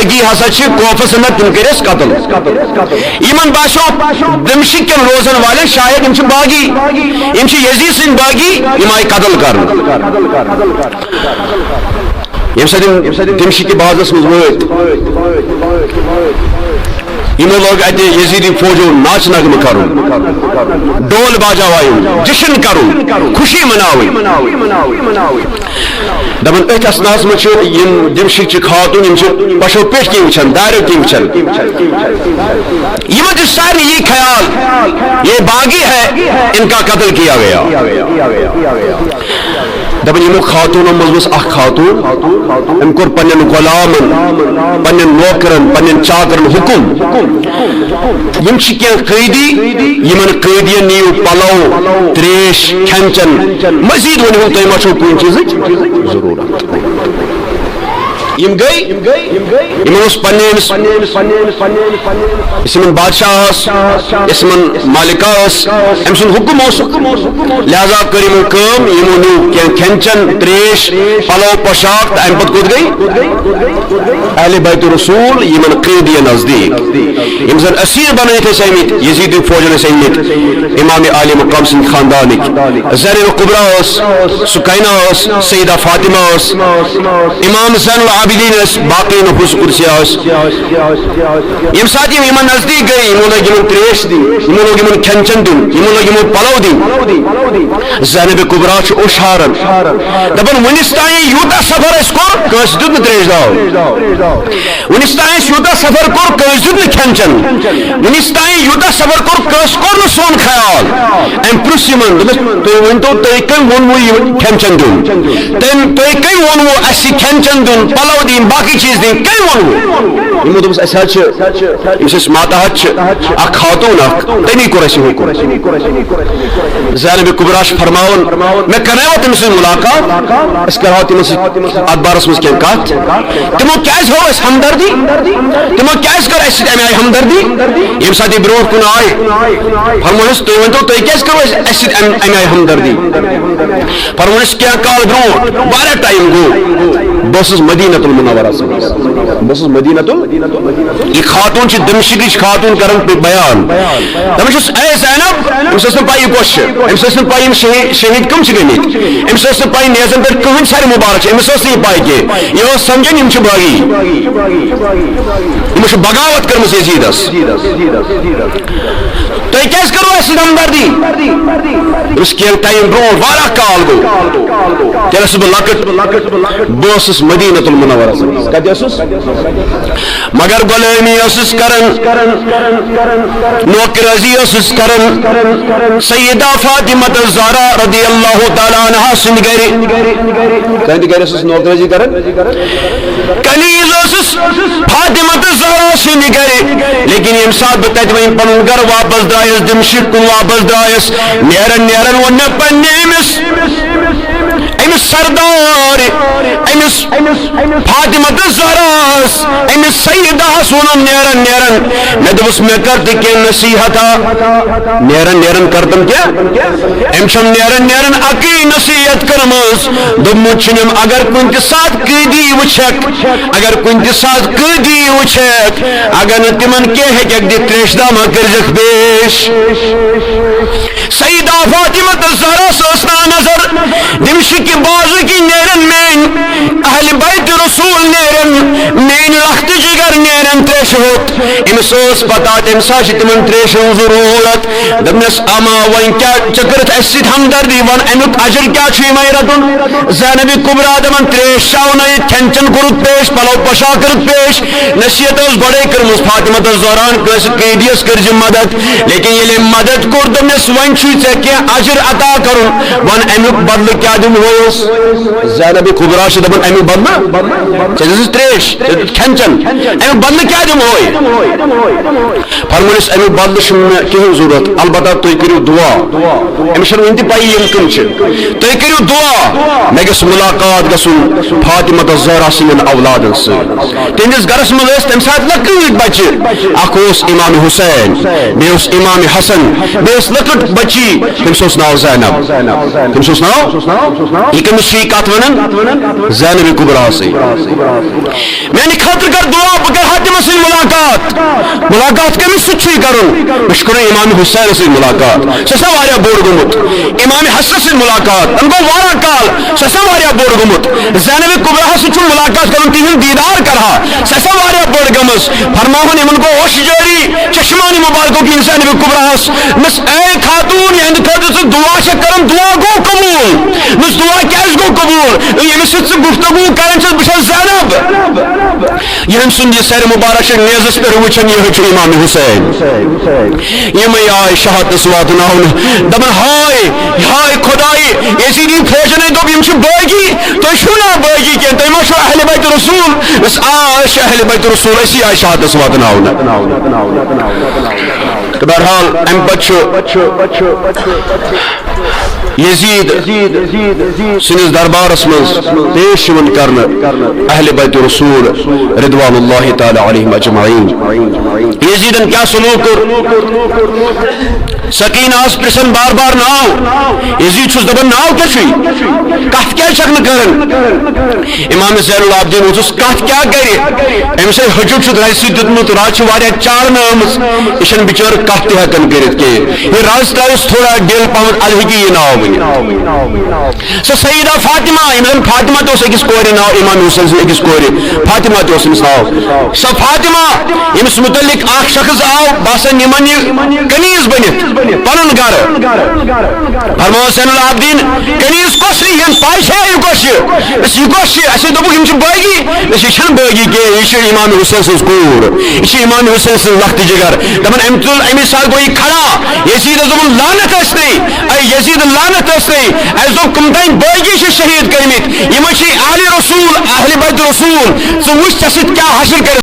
باغی ہسا کوفس اندر تم کرس قتل یمن باسو دمشق کن روزن والے شاید یم باغی یم یزید سن باغی یم آئی قتل کر یم سات دمشق کے بازس مز وت یمو لوگ اتہ یزیدی فوجو ناچ نغمہ کرن ڈول باجاوائن جشن کرن خوشی مناوin دپن ات اسناس مچ یم دمشق چ خاتون یم پشو پیش کی وچھن دارو کی وچھن یہ سارے یہ خیال یہ باغی ہے ان کا قتل کیا گیا دپن یمو خاتون مز اخ خاتون ام کور پنن غلامن پنن نوکرن پنن چاکرن حکم یم کی قیدی یمن قیدین نیو پلو تریش کھنچن مزید ونہو تھی ما کن چیز ضرورت یم گئی یمن پنن بادشاہ اسمن مالکہ ام سن حکم لہذا کر کم یمو نیو کھنچن تریش پلو پوشاک ام پت کت گئی اہل بیت رسول یمن قیدی نزدیک یم زن اسیر بنائت سمت یزیدی فوجن سمت امام عالی مقام سن خاندانک زرین قبرہ سکینہ سیدہ فاطمہ امام زین العابدین باقی نفوس قدسی یم سات یم نزدیک گئی یمو لوگ یمن تریش دی یمو لوگ یمن کھنچن دن یمو لوگ یمن پلو دن زینب کبرا چھ اوشارن دپن ونستان یوتا سفر اس کور کس دن تریش داو ونستان یوتا سفر کور کس دن کھنچن ونستان یوتا سفر کور کس کور سون خیال ام پرسیمن تو ونتو تو کم ونو کھنچن دن تم تو کم ونو اسی کھنچن دن پلو دن باقی چیز دن کم ونو یمو دس اس اس ماتحت اخ خاتون اخ تمی کور اسی حکم زینب کبرا فرماون میں کرو تم سے ملاقات اس کرو تم سے ادبارس مز کیم کت تمو کیاز ہو اس ہمدردی تمو کیاز کر اس امی آئی ہمدردی یم ساتھ برو کن آئی فرمونس تو ونتو تو کیاز کرو اس امی آئی ہمدردی فرمونس کیا کال برو بارہ ٹائم گو بس مدینۃ المنورہ سے بس مدینۃ یہ خاتون چھ دمشق خاتون کرن بیان دمشق اے زینب امس اس پائی کوش امس اس پائی شہید کم چھ گمت امس اس پائی نیزن پر کہن سر مبارک امس اس پائی کہ یہ سمجھن یم چھ باغی امس بغاوت کرمس یزیدس تو کیس کرو اس ہمدردی اس کی ٹائم برو وارا کال گو تیرس لکٹ بوسس مدینۃ المنورہ کدیسس مگر غلامی اسس کرن نوکرازی اسس کرن سیدہ فاطمہ الزہرا رضی اللہ تعالی عنہا سن گری کہندی گری اسس نوکرازی کرن کنیز اسس فاطمہ الزہرا سن گری لیکن یم ساتھ بتات وین پنن گھر واپس درایس دمشق کو واپس درایس نیرن ون پنیمس امس سردار امس فاطمہ الزہراس امس سیدہ ونن نیرن میں دس میں کرت کی نصیحت نیرن کرتم کیا امشم نیرن اکی نصیحت کرمس دمچنم اگر کن تہ ساتھ قیدی وچھک اگر کن تہ ساتھ قیدی وچھک اگر تمن کی ہیک دی تریش دامہ کرزک پیش سیدہ فاطمہ الزہرا سوسنا نظر دمشق کی بازو کی نیرن مین اہل بیت رسول نیرن مین لخت جگر نیرن تریش ہوت امسوس پتا تمسا تمن تریش ضرورت دمس اما ون کیا چکرت اسد ہمدردی ون امیک اجر کیا چھ میرتن زینب کبرا دمن تریش شاون کھنچن کرت پیش پلو پشا کرت پیش نصیحت اس بڑے کرمس فاطمہ الزہران کس قیدیس کرج مدد لیکن یہ مدد کور دمس ون چھ کیا اجر عطا کرن ون امیک بدل کیا دم ہوس زینب کبرا چھ دمن امیک بدل چھ تریش کھنچن امیک بدل کیا دم ہوئی فرمانس امیک بدل چھ کہیں ضرورت البتہ تھی کرو دعا امس ون تہ پائی یم کم تھی کرو دعا مے گس ملاقات گھن فاطمہ الزہرا سند اولادن ست تہندس گرس مز تمہ سات لکٹ بچہ اخ امام حسین بیس امام حسن بیس لکٹ بچی تمس ناو زینب تمس ناو یہ کمس کت ونان زینب کبرا سی میانہ خاطر کر دعا بہ ملاقات کمس سی کرن مشکر امام حسین سے ملاقات سا واریاہ بوڑ گومت امام حسن سے ملاقات ان کو وارہ کال سا واریاہ بوڑ گومت زینب کبرا سے ملاقات کرن تہند دیدار کرہا سا واریاہ بوڑ گمس فرماہن ان کو ہوش جاری چشمانی مبارکوں کی زینب کبرا نس اے خاتون یہند خاطر دعا چھ کرن دعا گو قبول نس دعا کیس گو قبول یمس سے گفتگو کرن چھ بش زینب یم سند یہ سیر مبارک نیزس پہ وچھن یہ امام حسین یم آئے شہادت واتناؤن دپن ہائے ہائے خدائی یزیدی فوجنے دب یم چھ باغی تو چھنا باغی کی تو ما چھ اہل بیت رسول بس آش اہل بیت رسول اسی آئے شہادت واتناؤن بہرحال ام پچ یزید سنس دربارس مز پیش کرنا اہل بیت رسول رضوان اللہ تعالی علیہم اجمعین یزیدن کیا سلوک سکینہ اس پرسن بار بار ناو یزید چھس دبن ناو کیا چھوئی کہت کیا شکن کرن امام زین العابدین اس کہت کیا کری ام سے حجب چھت رئیسی دتمت راج واریا چار نامس اشن بچار کہت ہکن کرت کے یہ راز تاریس تھوڑا ڈیل پاون الہی یہ ناو سو سیدہ فاطمہ امام فاطمہ تو سے کس کوری ناو امام حسین سے کس کوری فاطمہ تو سے ناو سو فاطمہ امس متعلق آخ شخص آو باسا نمانی کنیز بنت پنن گھر فرمو حسین العابدین کنیز کوشی یم پائشے یہ کوشی اس یہ کوشی اسے دبو ہم چھ باغی اس چھن باغی کے یہ امام حسین سے کور یہ امام حسین سے وقت جگر دمن امتل امی سال کوئی کھڑا یزید زمن لعنت اس نہیں اے یزید لعنت اس نہیں ایزو کمتائن باغی سے شہید کرمت یہ مچھی اہل رسول اہل بیت رسول سو وش تسد کیا حاصل کر